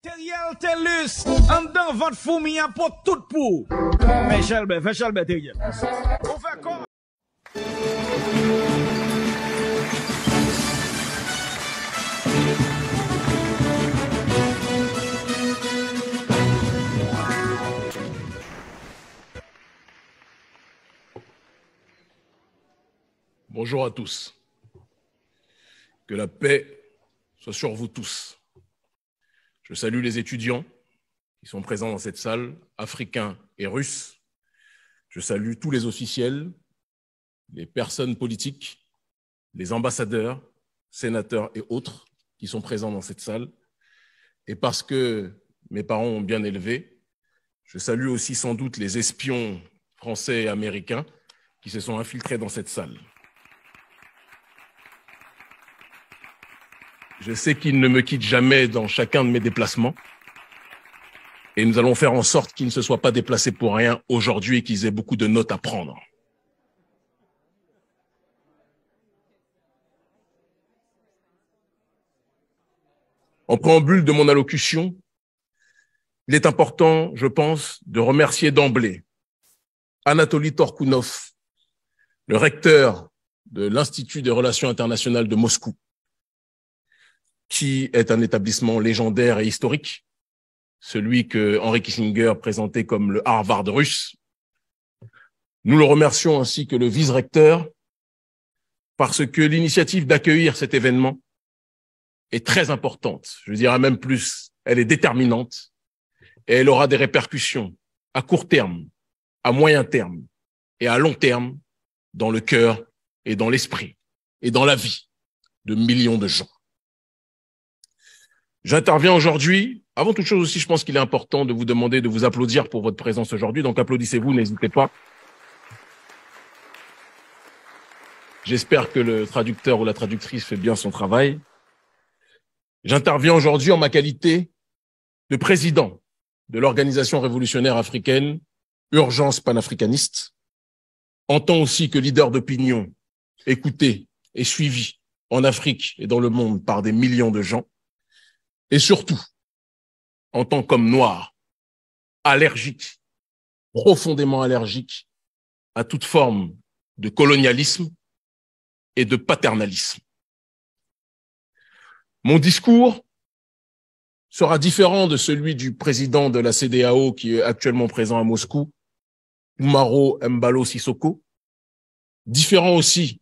Teriel Telus, en dans votre fourmi à pot tout pour. Fais chalbé, Teriel. On fait quoi? Bonjour à tous. Que la paix soit sur vous tous. Je salue les étudiants qui sont présents dans cette salle, africains et russes. Je salue tous les officiels, les personnes politiques, les ambassadeurs, sénateurs et autres qui sont présents dans cette salle. Et parce que mes parents ont bien élevé, je salue aussi sans doute les espions français et américains qui se sont infiltrés dans cette salle. Je sais qu'ils ne me quittent jamais dans chacun de mes déplacements. Et nous allons faire en sorte qu'ils ne se soient pas déplacés pour rien aujourd'hui et qu'ils aient beaucoup de notes à prendre. En préambule de mon allocution, il est important, je pense, de remercier d'emblée Anatoly Torkounov, le recteur de l'Institut des Relations internationales de Moscou, qui est un établissement légendaire et historique, celui que Henry Kissinger présentait comme le Harvard russe. Nous le remercions ainsi que le vice-recteur, parce que l'initiative d'accueillir cet événement est très importante. Je dirais même plus, elle est déterminante et elle aura des répercussions à court terme, à moyen terme et à long terme dans le cœur et dans l'esprit et dans la vie de millions de gens. J'interviens aujourd'hui. Avant toute chose aussi, je pense qu'il est important de vous demander de vous applaudir pour votre présence aujourd'hui. Donc applaudissez-vous, n'hésitez pas. J'espère que le traducteur ou la traductrice fait bien son travail. J'interviens aujourd'hui en ma qualité de président de l'Organisation révolutionnaire africaine, Urgence panafricaniste, en tant aussi que leader d'opinion, écouté et suivi en Afrique et dans le monde par des millions de gens. Et surtout, en tant qu'homme noir, allergique, profondément allergique à toute forme de colonialisme et de paternalisme. Mon discours sera différent de celui du président de la CEDEAO qui est actuellement présent à Moscou, Umaro Embalo Sissoko, différent aussi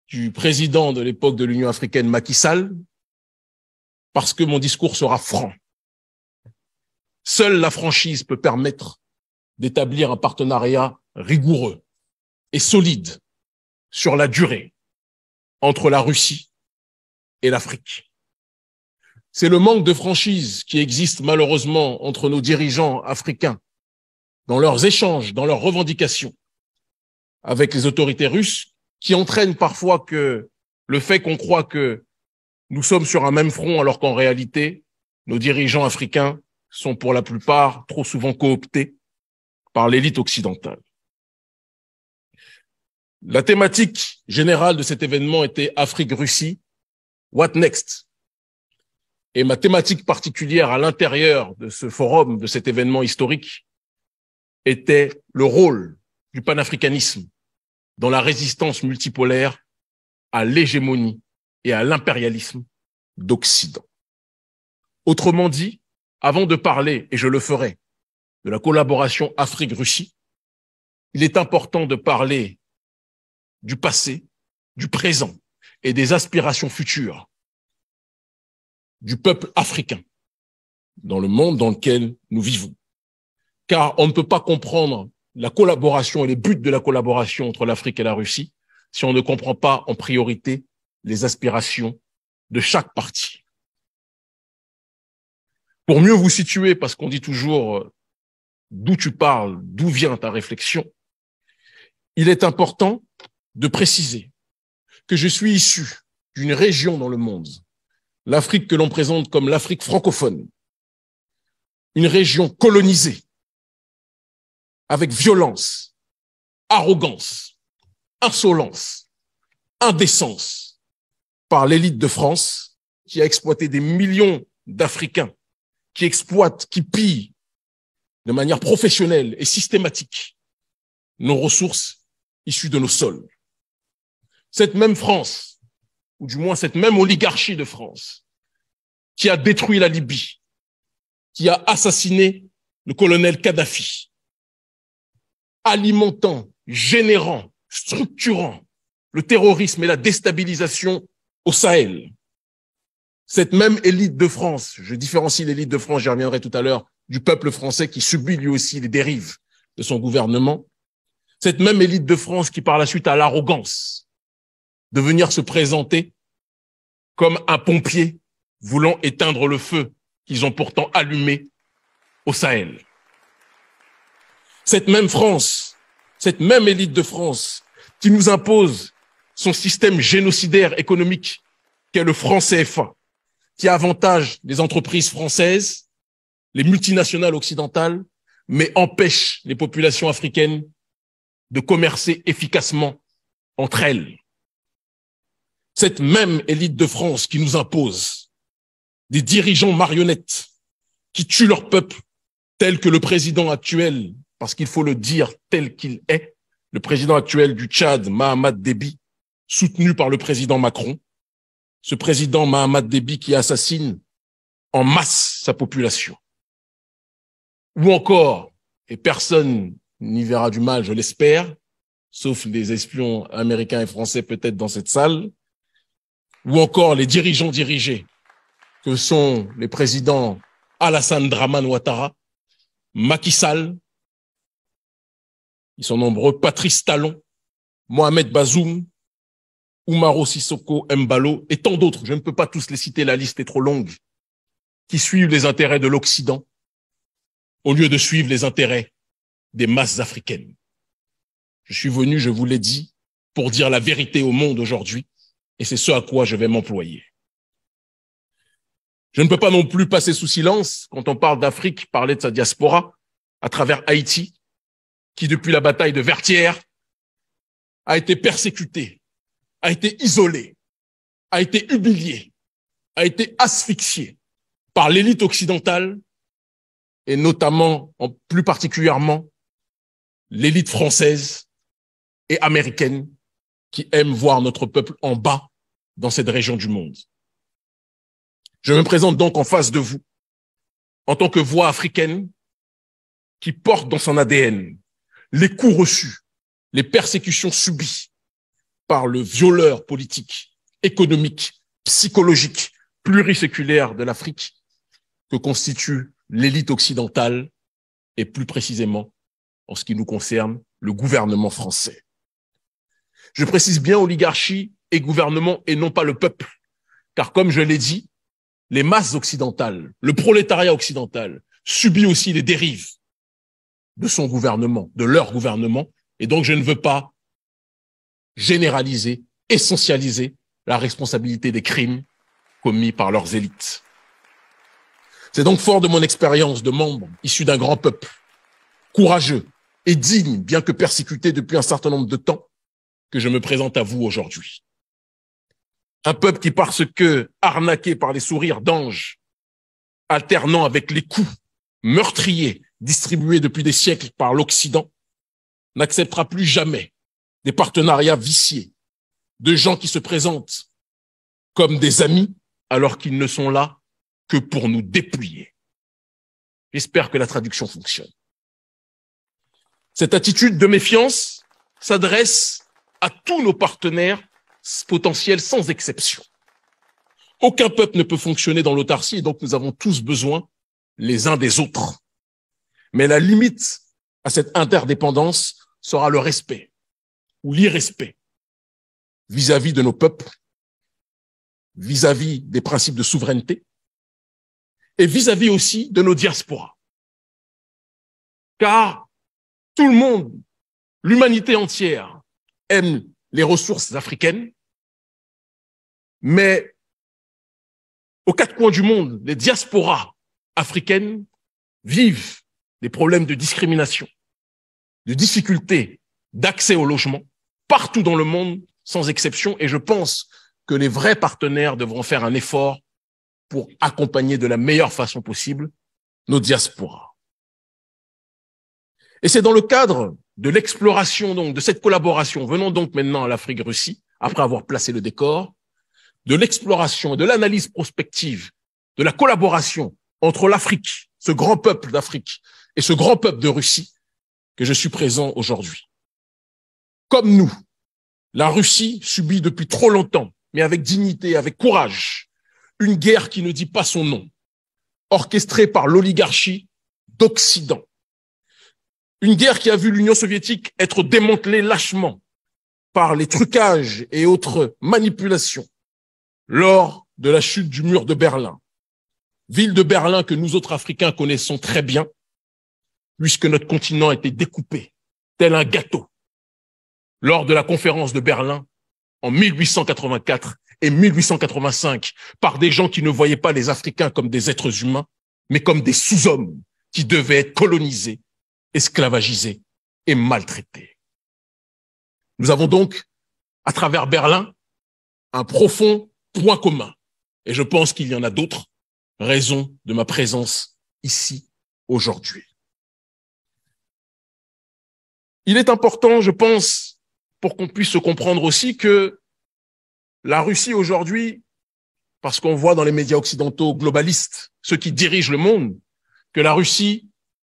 du président de l'époque de l'Union africaine Macky Sall, parce que mon discours sera franc. Seule la franchise peut permettre d'établir un partenariat rigoureux et solide sur la durée entre la Russie et l'Afrique. C'est le manque de franchise qui existe malheureusement entre nos dirigeants africains dans leurs échanges, dans leurs revendications avec les autorités russes qui entraîne parfois que le fait qu'on croit que nous sommes sur un même front alors qu'en réalité, nos dirigeants africains sont pour la plupart trop souvent cooptés par l'élite occidentale. La thématique générale de cet événement était Afrique-Russie, what next? Et ma thématique particulière à l'intérieur de ce forum, de cet événement historique, était le rôle du panafricanisme dans la résistance multipolaire à l'hégémonie et à l'impérialisme d'Occident. Autrement dit, avant de parler, et je le ferai, de la collaboration Afrique-Russie, il est important de parler du passé, du présent et des aspirations futures du peuple africain dans le monde dans lequel nous vivons. Car on ne peut pas comprendre la collaboration et les buts de la collaboration entre l'Afrique et la Russie si on ne comprend pas en priorité les aspirations de chaque parti. Pour mieux vous situer, parce qu'on dit toujours d'où tu parles, d'où vient ta réflexion, il est important de préciser que je suis issu d'une région dans le monde, l'Afrique que l'on présente comme l'Afrique francophone, une région colonisée avec violence, arrogance, insolence, indécence, par l'élite de France qui a exploité des millions d'Africains qui exploitent, qui pillent de manière professionnelle et systématique nos ressources issues de nos sols. Cette même France, ou du moins cette même oligarchie de France, qui a détruit la Libye, qui a assassiné le colonel Kadhafi, alimentant, générant, structurant le terrorisme et la déstabilisation au Sahel. Cette même élite de France, je différencie l'élite de France, j'y reviendrai tout à l'heure, du peuple français qui subit lui aussi les dérives de son gouvernement. Cette même élite de France qui par la suite a l'arrogance de venir se présenter comme un pompier voulant éteindre le feu qu'ils ont pourtant allumé au Sahel. Cette même France, cette même élite de France qui nous impose son système génocidaire économique qu'est le franc CFA, qui avantage les entreprises françaises, les multinationales occidentales, mais empêche les populations africaines de commercer efficacement entre elles. Cette même élite de France qui nous impose des dirigeants marionnettes qui tuent leur peuple, tel que le président actuel, parce qu'il faut le dire tel qu'il est, le président actuel du Tchad, Mahamat Déby, soutenu par le président Macron, ce président Mahamat Déby qui assassine en masse sa population. Ou encore, et personne n'y verra du mal, je l'espère, sauf les espions américains et français peut-être dans cette salle, ou encore les dirigeants dirigés, que sont les présidents Alassane Dramane Ouattara, Macky Sall, ils sont nombreux, Patrice Talon, Mohamed Bazoum, Umaro Sissoko Embalo et tant d'autres, je ne peux pas tous les citer, la liste est trop longue, qui suivent les intérêts de l'Occident au lieu de suivre les intérêts des masses africaines. Je suis venu, je vous l'ai dit, pour dire la vérité au monde aujourd'hui, et c'est ce à quoi je vais m'employer. Je ne peux pas non plus passer sous silence, quand on parle d'Afrique, parler de sa diaspora, à travers Haïti, qui depuis la bataille de Vertières a été persécuté, a été isolé, a été humilié, a été asphyxié par l'élite occidentale et notamment, plus particulièrement, l'élite française et américaine qui aime voir notre peuple en bas dans cette région du monde. Je me présente donc en face de vous en tant que voix africaine qui porte dans son ADN les coups reçus, les persécutions subies par le violeur politique, économique, psychologique, pluriséculaire de l'Afrique que constitue l'élite occidentale et plus précisément, en ce qui nous concerne, le gouvernement français. Je précise bien oligarchie et gouvernement et non pas le peuple, car comme je l'ai dit, les masses occidentales, le prolétariat occidental subit aussi les dérives de son gouvernement, de leur gouvernement, et donc je ne veux pas généraliser, essentialiser la responsabilité des crimes commis par leurs élites. C'est donc fort de mon expérience de membre issu d'un grand peuple, courageux et digne, bien que persécuté depuis un certain nombre de temps, que je me présente à vous aujourd'hui. Un peuple qui, parce que arnaqué par les sourires d'anges, alternant avec les coups meurtriers distribués depuis des siècles par l'Occident, n'acceptera plus jamais des partenariats viciés, de gens qui se présentent comme des amis alors qu'ils ne sont là que pour nous dépouiller. J'espère que la traduction fonctionne. Cette attitude de méfiance s'adresse à tous nos partenaires potentiels sans exception. Aucun peuple ne peut fonctionner dans l'autarcie et donc nous avons tous besoin les uns des autres. Mais la limite à cette interdépendance sera le respect ou l'irrespect vis-à-vis de nos peuples, vis-à-vis des principes de souveraineté et vis-à-vis aussi de nos diasporas. Car tout le monde, l'humanité entière, aime les ressources africaines, mais aux quatre coins du monde, les diasporas africaines vivent des problèmes de discrimination, de difficultés d'accès au logement, partout dans le monde, sans exception, et je pense que les vrais partenaires devront faire un effort pour accompagner de la meilleure façon possible nos diasporas. Et c'est dans le cadre de l'exploration, donc, de cette collaboration, venons donc maintenant à l'Afrique-Russie, après avoir placé le décor, de l'exploration et de l'analyse prospective, de la collaboration entre l'Afrique, ce grand peuple d'Afrique, et ce grand peuple de Russie, que je suis présent aujourd'hui. Comme nous, la Russie subit depuis trop longtemps, mais avec dignité, avec courage, une guerre qui ne dit pas son nom, orchestrée par l'oligarchie d'Occident. Une guerre qui a vu l'Union soviétique être démantelée lâchement par les trucages et autres manipulations lors de la chute du mur de Berlin. Ville de Berlin que nous autres Africains connaissons très bien, puisque notre continent a été découpé, tel un gâteau, lors de la conférence de Berlin en 1884 et 1885, par des gens qui ne voyaient pas les Africains comme des êtres humains, mais comme des sous-hommes qui devaient être colonisés, esclavagisés et maltraités. Nous avons donc, à travers Berlin, un profond point commun, et je pense qu'il y en a d'autres, raison de ma présence ici aujourd'hui. Il est important, je pense, pour qu'on puisse se comprendre aussi que la Russie aujourd'hui, parce qu'on voit dans les médias occidentaux globalistes, ceux qui dirigent le monde, que la Russie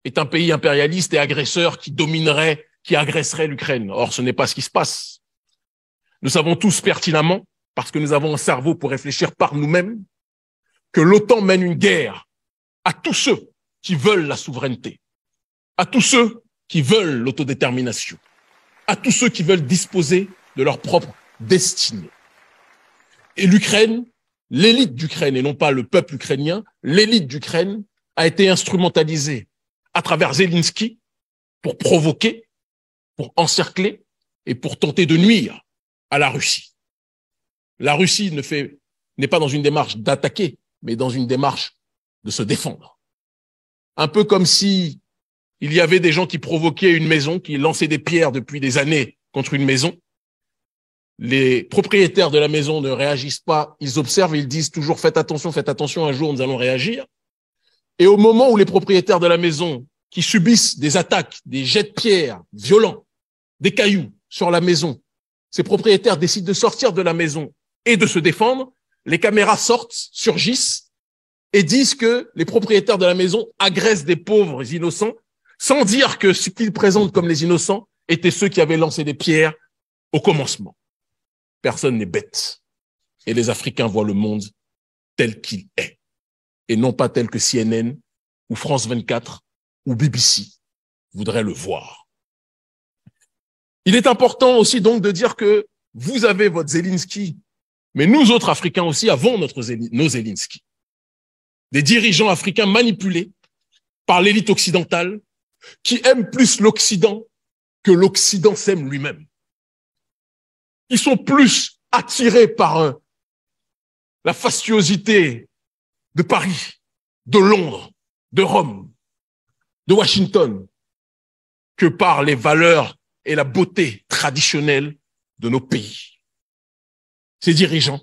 est un pays impérialiste et agresseur qui dominerait, qui agresserait l'Ukraine. Or, ce n'est pas ce qui se passe. Nous savons tous pertinemment, parce que nous avons un cerveau pour réfléchir par nous-mêmes, que l'OTAN mène une guerre à tous ceux qui veulent la souveraineté, à tous ceux qui veulent l'autodétermination, à tous ceux qui veulent disposer de leur propre destinée. Et l'Ukraine, l'élite d'Ukraine, et non pas le peuple ukrainien, l'élite d'Ukraine a été instrumentalisée à travers Zelensky pour provoquer, pour encercler et pour tenter de nuire à la Russie. La Russie n'est pas dans une démarche d'attaquer, mais dans une démarche de se défendre. Un peu comme si il y avait des gens qui provoquaient une maison, qui lançaient des pierres depuis des années contre une maison. Les propriétaires de la maison ne réagissent pas, ils observent, ils disent toujours faites attention, un jour nous allons réagir. Et au moment où les propriétaires de la maison qui subissent des attaques, des jets de pierres violents, des cailloux sur la maison, ces propriétaires décident de sortir de la maison et de se défendre, les caméras sortent, surgissent et disent que les propriétaires de la maison agressent des pauvres innocents sans dire que ce qu'ils présentent comme les innocents étaient ceux qui avaient lancé des pierres au commencement. Personne n'est bête. Et les Africains voient le monde tel qu'il est. Et non pas tel que CNN ou France 24 ou BBC voudraient le voir. Il est important aussi donc de dire que vous avez votre Zelensky, mais nous autres Africains aussi avons nos Zelensky. Des dirigeants africains manipulés par l'élite occidentale qui aiment plus l'Occident que l'Occident s'aime lui-même. Ils sont plus attirés par la fastuosité de Paris, de Londres, de Rome, de Washington, que par les valeurs et la beauté traditionnelle de nos pays. Ces dirigeants,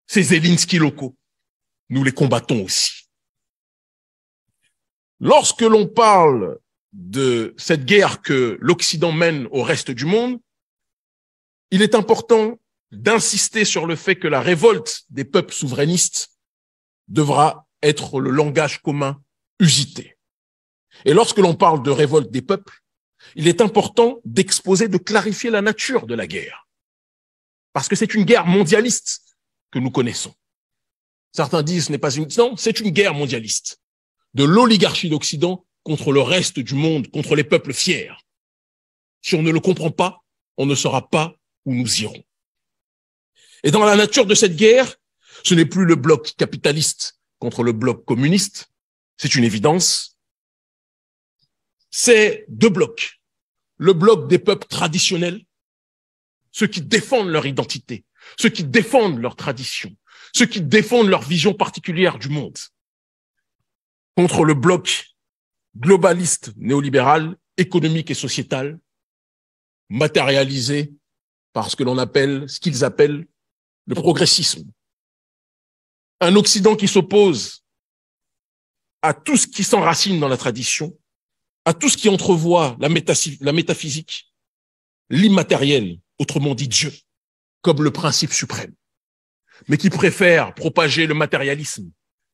ces Zelensky locaux, nous les combattons aussi. Lorsque l'on parle de cette guerre que l'Occident mène au reste du monde, il est important d'insister sur le fait que la révolte des peuples souverainistes devra être le langage commun usité. Et lorsque l'on parle de révolte des peuples, il est important d'exposer, de clarifier la nature de la guerre. Parce que c'est une guerre mondialiste que nous connaissons. Certains disent ce n'est pas une... Non, c'est une guerre mondialiste. De l'oligarchie d'Occident contre le reste du monde, contre les peuples fiers. Si on ne le comprend pas, on ne saura pas où nous irons. Et dans la nature de cette guerre, ce n'est plus le bloc capitaliste contre le bloc communiste, c'est une évidence. C'est deux blocs. Le bloc des peuples traditionnels, ceux qui défendent leur identité, ceux qui défendent leur tradition, ceux qui défendent leur vision particulière du monde, contre le bloc globaliste, néolibéral, économique et sociétal, matérialisé par ce qu'ils appellent le progressisme. Un Occident qui s'oppose à tout ce qui s'enracine dans la tradition, à tout ce qui entrevoit la métaphysique, l'immatériel, autrement dit Dieu, comme le principe suprême, mais qui préfère propager le matérialisme,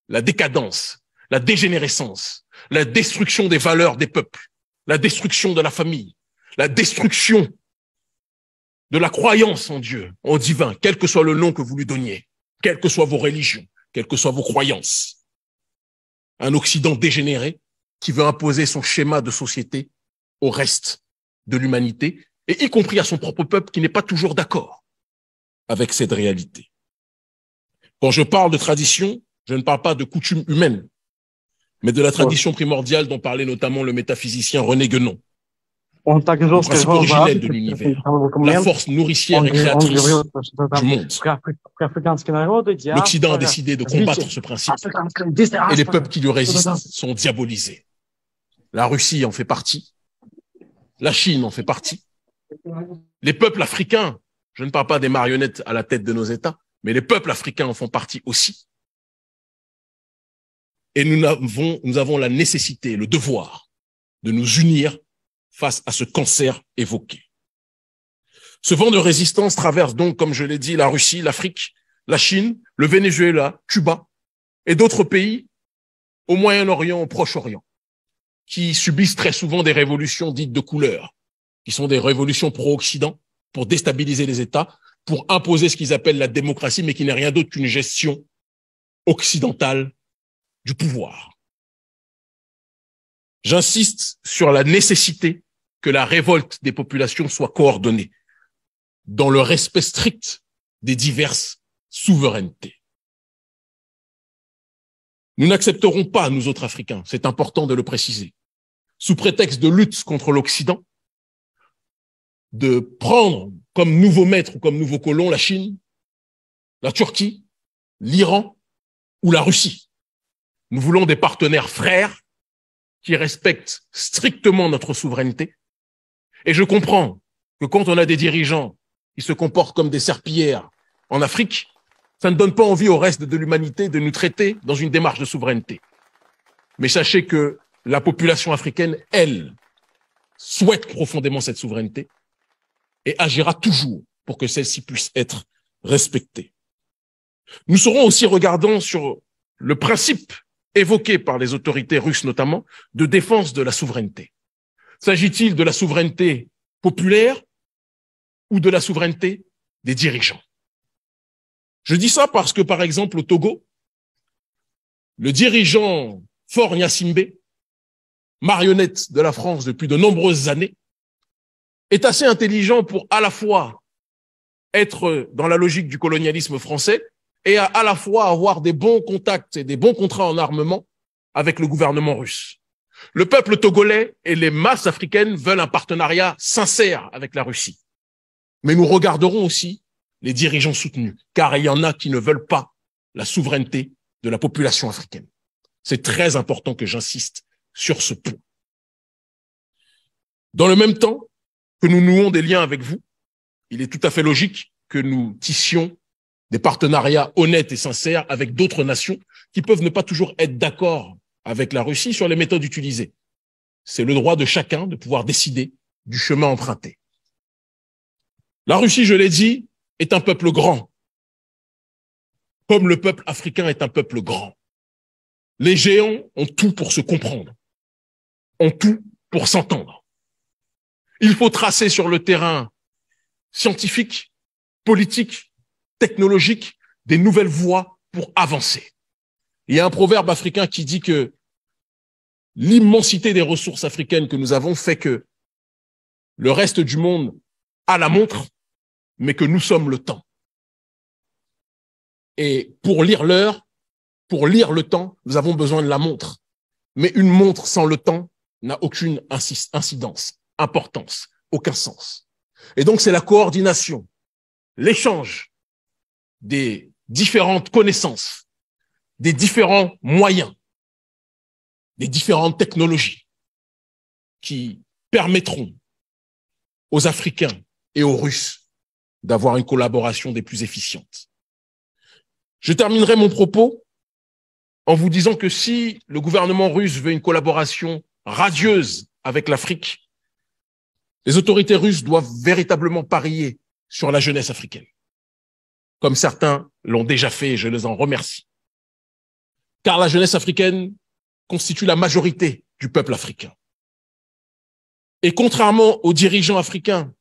la décadence, la dégénérescence, la destruction des valeurs des peuples, la destruction de la famille, la destruction de la croyance en Dieu, en divin, quel que soit le nom que vous lui donniez, quelles que soient vos religions, quelles que soient vos croyances. Un Occident dégénéré qui veut imposer son schéma de société au reste de l'humanité, et y compris à son propre peuple qui n'est pas toujours d'accord avec cette réalité. Quand je parle de tradition, je ne parle pas de coutumes humaines, mais de la tradition primordiale dont parlait notamment le métaphysicien René Guénon. Le principe originel de l'univers, la force nourricière et créatrice du monde. L'Occident a décidé de combattre ce principe et les peuples qui lui résistent sont diabolisés. La Russie en fait partie, la Chine en fait partie, les peuples africains, je ne parle pas des marionnettes à la tête de nos États, mais les peuples africains en font partie aussi. Et nous avons la nécessité, le devoir de nous unir face à ce cancer évoqué. Ce vent de résistance traverse donc, comme je l'ai dit, la Russie, l'Afrique, la Chine, le Venezuela, Cuba et d'autres pays au Moyen-Orient, au Proche-Orient, qui subissent très souvent des révolutions dites de couleur, qui sont des révolutions pro-Occident pour déstabiliser les États, pour imposer ce qu'ils appellent la démocratie, mais qui n'est rien d'autre qu'une gestion occidentale du pouvoir. J'insiste sur la nécessité que la révolte des populations soit coordonnée dans le respect strict des diverses souverainetés. Nous n'accepterons pas, nous autres Africains, c'est important de le préciser, sous prétexte de lutte contre l'Occident, de prendre comme nouveau maître ou comme nouveau colon la Chine, la Turquie, l'Iran ou la Russie. Nous voulons des partenaires frères qui respectent strictement notre souveraineté. Et je comprends que quand on a des dirigeants qui se comportent comme des serpillères en Afrique, ça ne donne pas envie au reste de l'humanité de nous traiter dans une démarche de souveraineté. Mais sachez que la population africaine, elle, souhaite profondément cette souveraineté et agira toujours pour que celle-ci puisse être respectée. Nous serons aussi regardants sur le principe évoqué par les autorités russes notamment de défense de la souveraineté. S'agit-il de la souveraineté populaire ou de la souveraineté des dirigeants? Je dis ça parce que, par exemple, au Togo, le dirigeant Faure Gnassingbé, marionnette de la France depuis de nombreuses années, est assez intelligent pour à la fois être dans la logique du colonialisme français et à la fois avoir des bons contacts et des bons contrats en armement avec le gouvernement russe. Le peuple togolais et les masses africaines veulent un partenariat sincère avec la Russie. Mais nous regarderons aussi les dirigeants soutenus, car il y en a qui ne veulent pas la souveraineté de la population africaine. C'est très important que j'insiste sur ce point. Dans le même temps que nous nouons des liens avec vous, il est tout à fait logique que nous tissions des partenariats honnêtes et sincères avec d'autres nations qui peuvent ne pas toujours être d'accord avec la Russie sur les méthodes utilisées. C'est le droit de chacun de pouvoir décider du chemin emprunté. La Russie, je l'ai dit, est un peuple grand, comme le peuple africain est un peuple grand. Les géants ont tout pour se comprendre, ont tout pour s'entendre. Il faut tracer sur le terrain scientifique, politique, technologique, des nouvelles voies pour avancer. Il y a un proverbe africain qui dit que l'immensité des ressources africaines que nous avons fait que le reste du monde a la montre, mais que nous sommes le temps. Et pour lire l'heure, pour lire le temps, nous avons besoin de la montre. Mais une montre sans le temps n'a aucune incidence, importance, aucun sens. Et donc c'est la coordination, l'échange des différentes connaissances, des différents moyens, des différentes technologies qui permettront aux Africains et aux Russes d'avoir une collaboration des plus efficientes. Je terminerai mon propos en vous disant que si le gouvernement russe veut une collaboration radieuse avec l'Afrique, les autorités russes doivent véritablement parier sur la jeunesse africaine, comme certains l'ont déjà fait et je les en remercie. Car la jeunesse africaine constitue la majorité du peuple africain. Et contrairement aux dirigeants africains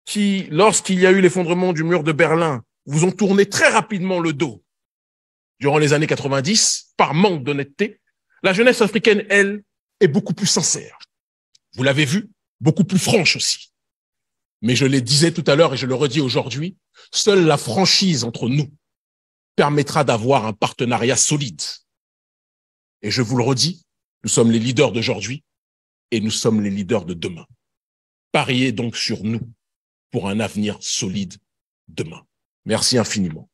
qui, lorsqu'il y a eu l'effondrement du mur de Berlin, vous ont tourné très rapidement le dos durant les années 90, par manque d'honnêteté, la jeunesse africaine, elle, est beaucoup plus sincère. Vous l'avez vu, beaucoup plus franche aussi. Mais je le disais tout à l'heure et je le redis aujourd'hui, seule la franchise entre nous permettra d'avoir un partenariat solide. Et je vous le redis, nous sommes les leaders d'aujourd'hui et nous sommes les leaders de demain. Pariez donc sur nous pour un avenir solide demain. Merci infiniment.